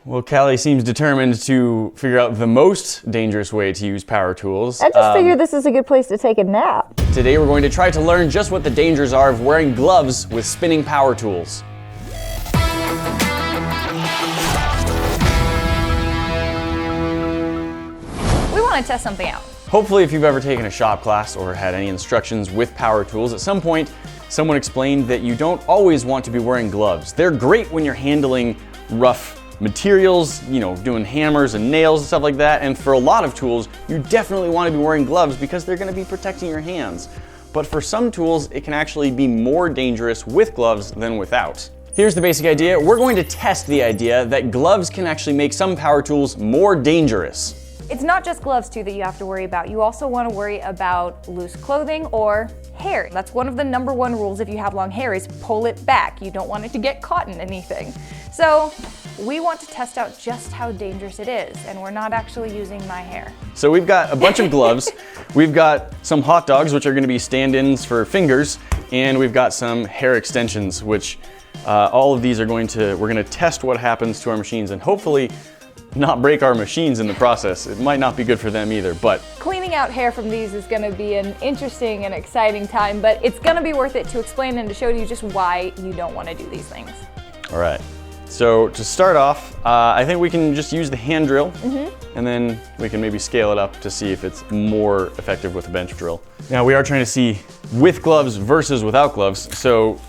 Well, Callie seems determined to figure out the most dangerous way to use power tools. I just figured this is a good place to take a nap. Today we're going to try to learn just what the dangers are of wearing gloves with spinning power tools. We want to test something out. Hopefully, if you've ever taken a shop class or had any instructions with power tools, at some point someone explained that you don't always want to be wearing gloves. They're great when you're handling rough materials, you know, doing hammers and nails and stuff like that, and for a lot of tools, you definitely want to be wearing gloves because they're going to be protecting your hands. But for some tools, it can actually be more dangerous with gloves than without. Here's the basic idea. We're going to test the idea that gloves can actually make some power tools more dangerous. It's not just gloves too that you have to worry about. You also want to worry about loose clothing or hair. That's one of the #1 rules if you have long hair is pull it back. You don't want it to get caught in anything. So we want to test out just how dangerous it is, and we're not actually using my hair. So we've got a bunch of gloves. We've got some hot dogs, which are going to be stand-ins for fingers, and we've got some hair extensions, which all of these are we're going to test what happens to our machines and hopefully not break our machines in the process. It might not be good for them either, but Cleaning out hair from these is going to be an interesting and exciting time, but it's going to be worth it to explain and to show you just why you don't want to do these things. all right. So to start off, I think we can just use the hand drill, and then we can maybe scale it up to see if it's more effective with a bench drill. Now we are trying to see with gloves versus without gloves. So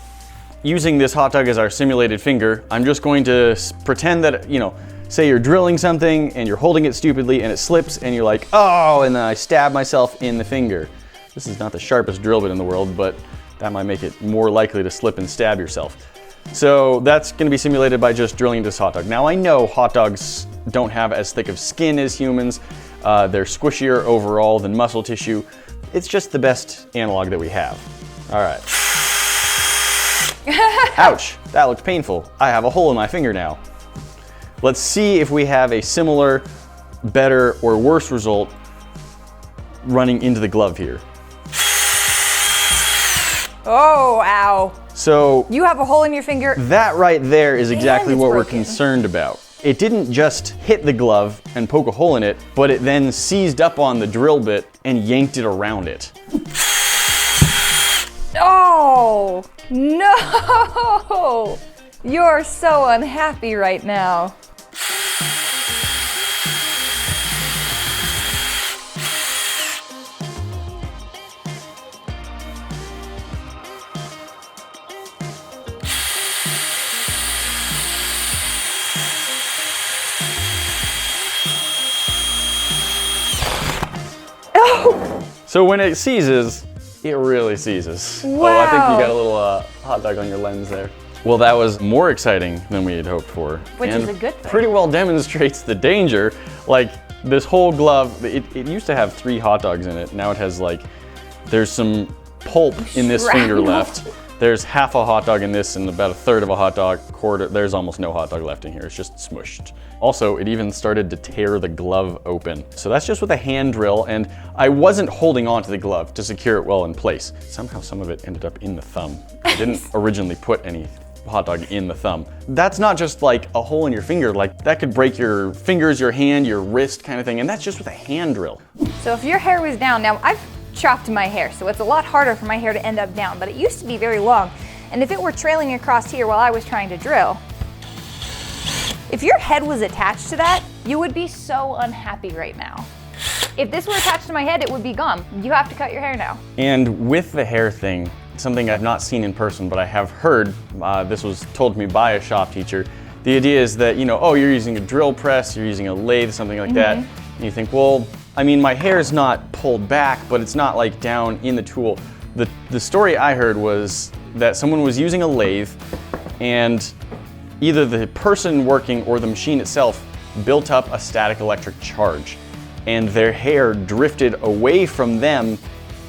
using this hot dog as our simulated finger, I'm just going to pretend that, you know, say you're drilling something and you're holding it stupidly and it slips and you're like, oh, and then I stab myself in the finger. This is not the sharpest drill bit in the world, but that might make it more likely to slip and stab yourself. So that's going to be simulated by just drilling this hot dog. Now I know hot dogs don't have as thick of skin as humans. They're squishier overall than muscle tissue. It's just the best analog that we have. All right. Ouch, that looks painful. I have a hole in my finger now. Let's see if we have a similar, better, or worse result running into the glove here. Oh, ow. So You have a hole in your finger. that right there is exactly it's what we're broken. concerned about. It didn't just hit the glove and poke a hole in it, but it then seized up on the drill bit and yanked it around it. Oh, no. You're so unhappy right now. So when it seizes, it really seizes. Wow. Oh, I think you got a little hot dog on your lens there. Well, that was more exciting than we had hoped for. Which and is a good thing. Pretty well demonstrates the danger. Like this whole glove, it used to have 3 hot dogs in it. Now it has there's some pulp in this finger Shrapnel. left. There's half a hot dog in this and about a third of a hot dog, quarter. There's almost no hot dog left in here. It's just smushed. Also, it even started to tear the glove open. So that's just with a hand drill, and I wasn't holding onto the glove to secure it well in place. Somehow some of it ended up in the thumb. I didn't originally put any hot dog in the thumb. That's not just like a hole in your finger, like that could break your fingers, your hand, your wrist kind of thing, and that's just with a hand drill. So if your hair was down, now I've chopped my hair, so it's a lot harder for my hair to end up down, but it used to be very long. And if it were trailing across here while I was trying to drill, if your head was attached to that, you would be so unhappy right now. If this were attached to my head, it would be gone. You have to cut your hair now. And with the hair thing, something I've not seen in person, but I have heard, this was told to me by a shop teacher, the idea is that, you know, oh, you're using a drill press, you're using a lathe, something like that, and you think, well, I mean, my hair is not pulled back, but it's not like down in the tool. The story I heard was that someone was using a lathe and either the person working or the machine itself built up a static electric charge and their hair drifted away from them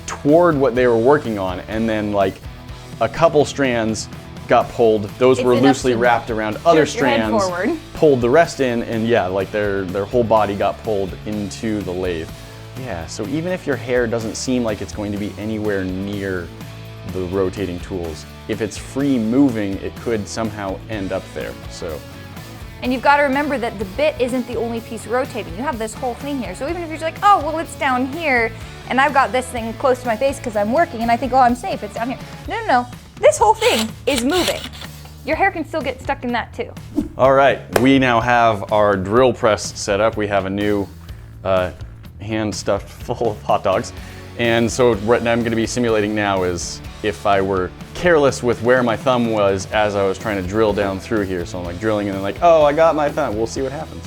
toward what they were working on, and then like a couple strands got pulled. Those were loosely wrapped around other strands, pulled the rest in, and yeah, like their whole body got pulled into the lathe. Yeah, so even if your hair doesn't seem like it's going to be anywhere near the rotating tools, if it's free moving, it could somehow end up there. So And you've got to remember that the bit isn't the only piece rotating. You have this whole thing here. So even if you're just like, oh, well, it's down here, and I've got this thing close to my face because I'm working, and I think, oh, I'm safe, it's down here. No, no, no. This whole thing is moving. Your hair can still get stuck in that too. All right, we now have our drill press set up. We have a new hand stuffed full of hot dogs. And so what I'm gonna be simulating now is if I were careless with where my thumb was as I was trying to drill down through here. So I'm like drilling and then like, oh, I got my thumb. We'll see what happens.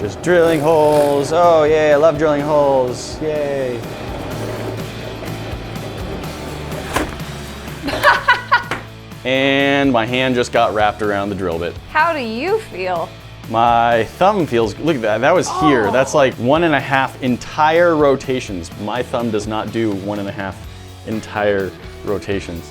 Just drilling holes. Oh, yay, I love drilling holes. Yay. And my hand just got wrapped around the drill bit. How do you feel? My thumb feels, look at that, that was here. That's like 1.5 entire rotations. My thumb does not do 1.5 entire rotations.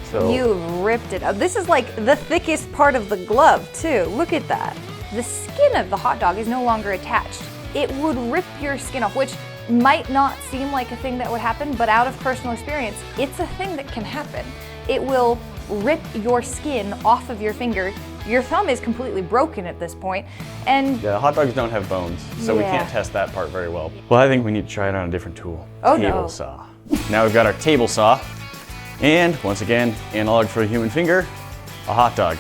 So You ripped it up. This is like the thickest part of the glove too. Look at that. The skin of the hot dog is no longer attached. It would rip your skin off, which might not seem like a thing that would happen, but out of personal experience, it's a thing that can happen. It will rip your skin off of your finger. Your thumb is completely broken at this point, and yeah, hot dogs don't have bones, so we can't test that part very well. Well, I think we need to try it on a different tool. Oh, table saw. Now we've got our table saw, and once again, analog for a human finger, a hot dog.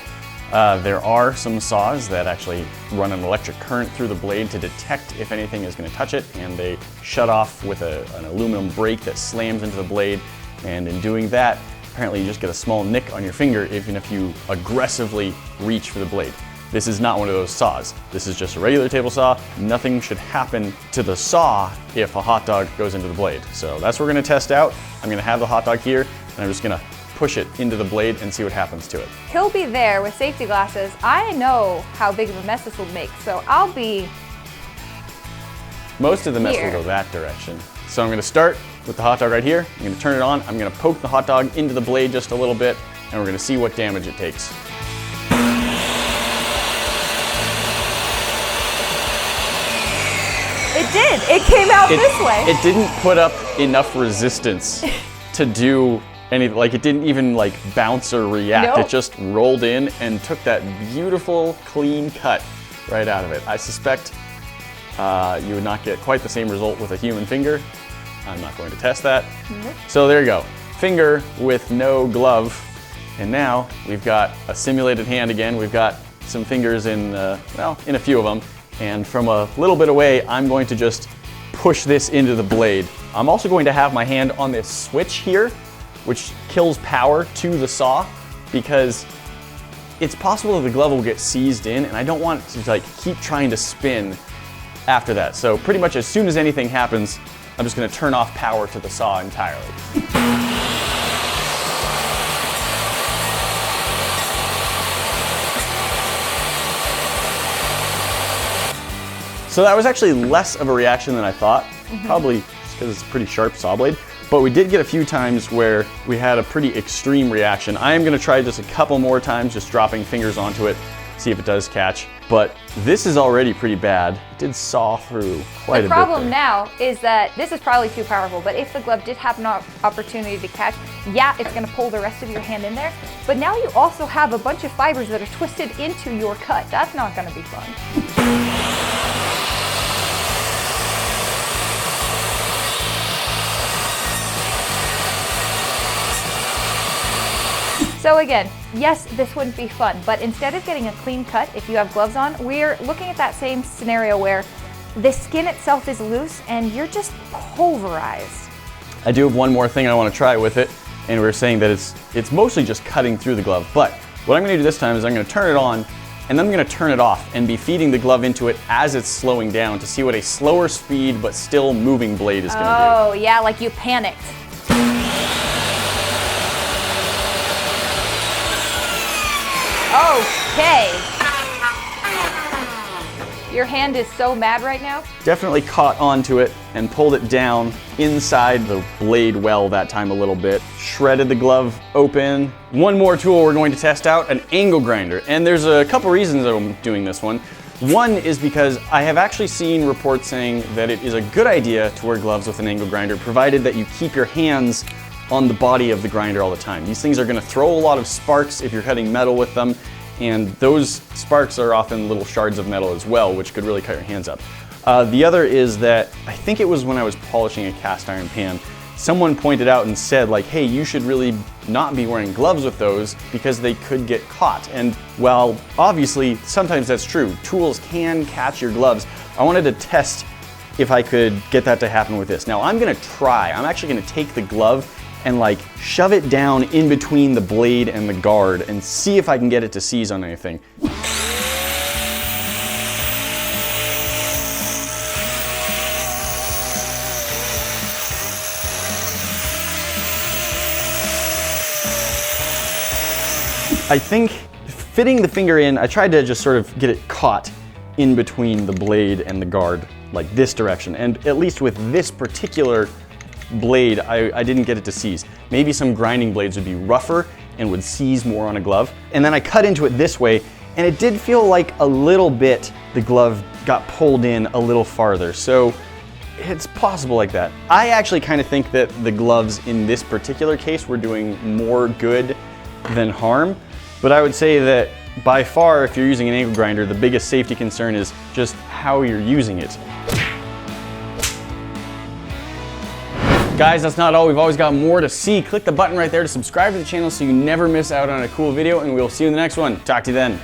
There are some saws that actually run an electric current through the blade to detect if anything is going to touch it, and they shut off with an aluminum brake that slams into the blade, and in doing that, apparently you just get a small nick on your finger even if you aggressively reach for the blade. This is not one of those saws. This is just a regular table saw. Nothing should happen to the saw if a hot dog goes into the blade. So that's what we're gonna test out. I'm gonna have the hot dog here and I'm just gonna push it into the blade and see what happens to it. he'll be there with safety glasses. I know how big of a mess this will make, so I'll be Most of the mess here. will go that direction. So I'm gonna start with the hot dog right here. I'm gonna turn it on. I'm gonna poke the hot dog into the blade just a little bit, and we're gonna see what damage it takes. It did. It came out this way. It didn't put up enough resistance to do anything. Like it didn't even like bounce or react. Nope. It just rolled in and took that beautiful, clean cut right out of it. I suspect you would not get quite the same result with a human finger. I'm not going to test that. Nope. So there you go. Finger with no glove. And now we've got a simulated hand again. We've got some fingers in, well, in a few of them. And from a little bit away, I'm going to just push this into the blade. I'm also going to have my hand on this switch here, which kills power to the saw, because it's possible that the glove will get seized in, and I don't want it to like keep trying to spin after that. So pretty much as soon as anything happens, I'm just going to turn off power to the saw entirely. So that was actually less of a reaction than I thought, probably just because it's a pretty sharp saw blade. But we did get a few times where we had a pretty extreme reaction. I am going to try just a couple more times, just dropping fingers onto it, see if it does catch. But this is already pretty bad. It did saw through quite a bit. The problem there. now is that this is probably too powerful, but if the glove did have an opportunity to catch, yeah, it's gonna pull the rest of your hand in there. But now you also have a bunch of fibers that are twisted into your cut. That's not gonna be fun. So again, yes, this wouldn't be fun, but instead of getting a clean cut if you have gloves on, we're looking at that same scenario where the skin itself is loose and you're just pulverized. I do have one more thing I want to try with it, and we were saying that it's mostly just cutting through the glove. But what I'm going to do this time is I'm going to turn it on, and then I'm going to turn it off and be feeding the glove into it as it's slowing down to see what a slower speed but still moving blade is going to do. Oh yeah, like you panicked. Okay. Your hand is so mad right now. Definitely caught onto it and pulled it down inside the blade well that time a little bit. Shredded the glove open. One more tool we're going to test out, an angle grinder. And there's a couple reasons that I'm doing this one. One is because I have actually seen reports saying that it is a good idea to wear gloves with an angle grinder, provided that you keep your hands on the body of the grinder all the time. These things are going to throw a lot of sparks if you're cutting metal with them, and those sparks are often little shards of metal as well, which could really cut your hands up. The other is that I think it was when I was polishing a cast iron pan, someone pointed out and said like, hey, you should really not be wearing gloves with those because they could get caught. And while obviously sometimes that's true, tools can catch your gloves, I wanted to test if I could get that to happen with this. Now I'm gonna try. I'm actually gonna take the glove and like shove it down in between the blade and the guard and see if I can get it to seize on anything. I think fitting the finger in, I tried to just sort of get it caught in between the blade and the guard, like this direction. And at least with this particular blade, I didn't get it to seize. Maybe some grinding blades would be rougher and would seize more on a glove. And then I cut into it this way, and it did feel like a little bit the glove got pulled in a little farther. So it's possible like that. I actually kind of think that the gloves in this particular case were doing more good than harm. But I would say that by far, if you're using an angle grinder, the biggest safety concern is just how you're using it. Guys, that's not all. We've always got more to see. Click the button right there to subscribe to the channel so you never miss out on a cool video, and we'll see you in the next one. Talk to you then.